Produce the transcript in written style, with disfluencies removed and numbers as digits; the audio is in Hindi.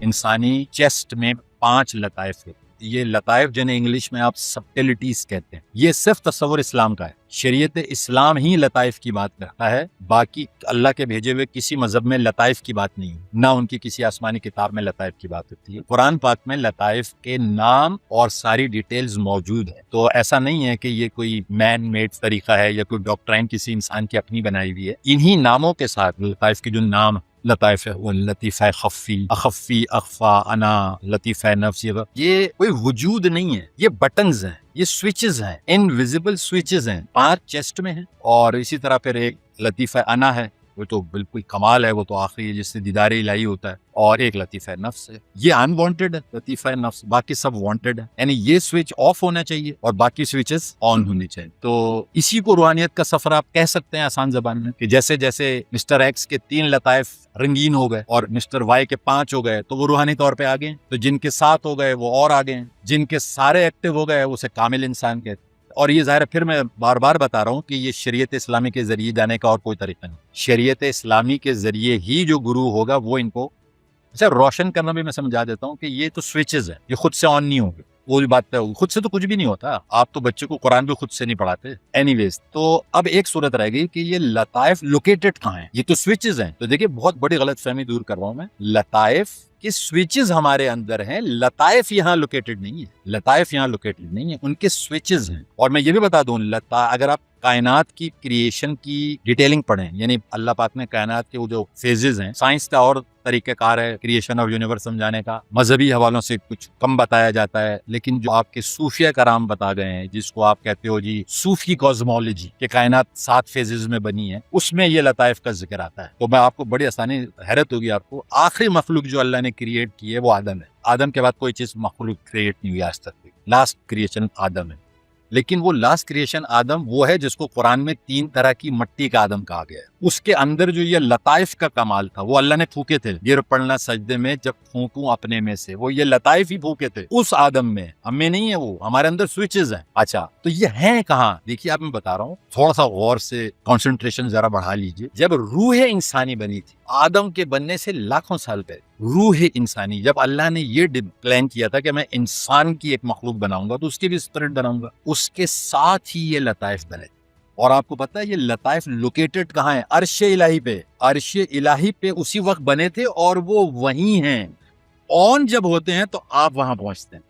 इंसानी चेस्ट में 5 लताइफ होते हैं। ये लताइफ जिन्हें इंग्लिश में आप सबटिलिटीज कहते हैं, ये सिर्फ तस्वुर इस्लाम का है। शरीयत इस्लाम ही लताइफ की बात करता है, बाकी अल्लाह के भेजे हुए किसी मजहब में लताइफ की बात नहीं है, ना उनकी किसी आसमानी किताब में लताइफ की बात होती है। कुरान पाक में लताइफ के नाम और सारी डिटेल्स मौजूद है। तो ऐसा नहीं है कि ये कोई मैन मेड तरीका है या कोई डॉक्ट्राइन किसी इंसान की अपनी बनाई हुई है। इन्हीं नामों के साथ लताइफ के जो नाम लताइफ है, वो लतीफ़ा खफ़ी, अखफ़ी, अखफ़ा, अना, लतीफ़ा नफ्स, ये कोई वजूद नहीं है, ये बटन्स हैं, ये स्विचेस हैं, इनविजिबल स्विचेस हैं। 5 चेस्ट में हैं और इसी तरह फिर एक लतीफ़ा अना है, वो तो बिल्कुल कमाल है, वो तो आखिरी है जिससे दीदार इलाही होता है। और एक लतीफ़ा नफ्स है, ये अनवांटेड है लतीफ़ा नफ्स, बाकी सब वांटेड है। यानी ये स्विच ऑफ होना चाहिए और बाकी स्विचेस ऑन होनी चाहिए। तो इसी को रूहानियत का सफर आप कह सकते हैं आसान जबान में, कि जैसे जैसे मिस्टर एक्स के 3 लताइफ रंगीन हो गए और मिस्टर वाई के 5 हो गए तो वो रूहानी तौर पे आ गए, तो जिनके 7 हो गए वो और आ गए, जिनके सारे एक्टिव हो गए उसे कामिल इंसान कहते हैं। और ये ज़ाहिर है, फिर मैं बार बार बता रहा हूँ कि ये शरीयत इस्लामी के जरिए जाने का और कोई तरीका नहीं। शरीयत इस्लामी के जरिए ही जो गुरु होगा वो इनको अच्छा रोशन करना भी मैं समझा देता हूँ कि ये तो स्विचेस है, ये खुद से ऑन नहीं होंगे। वो भी बात है, खुद से तो कुछ भी नहीं होता। आप तो बच्चे को कुरान भी खुद से नहीं पढ़ाते। एनीवेज, तो अब एक सूरत रह गई कि ये लताइफ लोकेटेड कहाँ है। ये तो स्विचेस हैं, तो देखिए बहुत बड़ी गलतफहमी दूर कर रहा हूँ मैं। लताइफ के स्विचेस हमारे अंदर हैं, लताइफ यहाँ लोकेटेड नहीं है। लताइफ यहाँ लोकेटेड नहीं है, उनके स्विचेस हैं। और मैं ये भी बता दूं, अगर आप कायनात की क्रिएशन की डिटेलिंग पढ़ें, यानी अल्लाह पाक ने कायनात के वो जो फेजेस हैं, साइंस का और तरीक़ेकार है क्रिएशन ऑफ यूनिवर्स समझाने का, मजहबी हवालों से कुछ कम बताया जाता है, लेकिन जो आपके सूफिया कराम बता गए हैं, जिसको आप कहते हो जी सूफी कॉस्मोलॉजी, के कायनात 7 फेजेस में बनी है, उसमें ये लताइफ का जिक्र आता है। तो मैं आपको बड़ी आसानी, हैरत होगी आपको, आखिरी मखलूक जो अल्लाह ने क्रिएट की है वो आदम है। आदम के बाद कोई चीज मखलूक क्रिएट नहीं हुई आज तक, लास्ट क्रिएशन आदम है। लेकिन वो लास्ट क्रिएशन आदम वो है जिसको कुरान में 3 तरह की मट्टी का आदम कहा गया है। उसके अंदर जो ये लताइफ का कमाल था, वो अल्लाह ने फूके थे। गिर पड़ना सजदे में जब फूकूं अपने में से, वो ये लताइफ ही फूके थे उस आदम में, हमें नहीं है। वो हमारे अंदर स्विचेस हैं। अच्छा, तो ये है कहाँ? देखिए, आप मैं बता रहा हूँ, थोड़ा सा गौर से कंसंट्रेशन जरा बढ़ा लीजिए। जब रूह इंसानी बनी थी, आदम के बनने से लाखों साल पहले, रूह इंसानी, जब अल्लाह ने ये प्लान किया था कि मैं इंसान की एक मखलूक बनाऊंगा तो उसकी भी स्पिरिट बनाऊंगा, उसके साथ ही ये लताइफ बने। और आपको पता है ये लताइफ लोकेटेड कहाँ है? अर्शे इलाही पे। अर्शे इलाही पे उसी वक्त बने थे और वो वहीं हैं। ऑन जब होते हैं तो आप वहां पहुंचते हैं।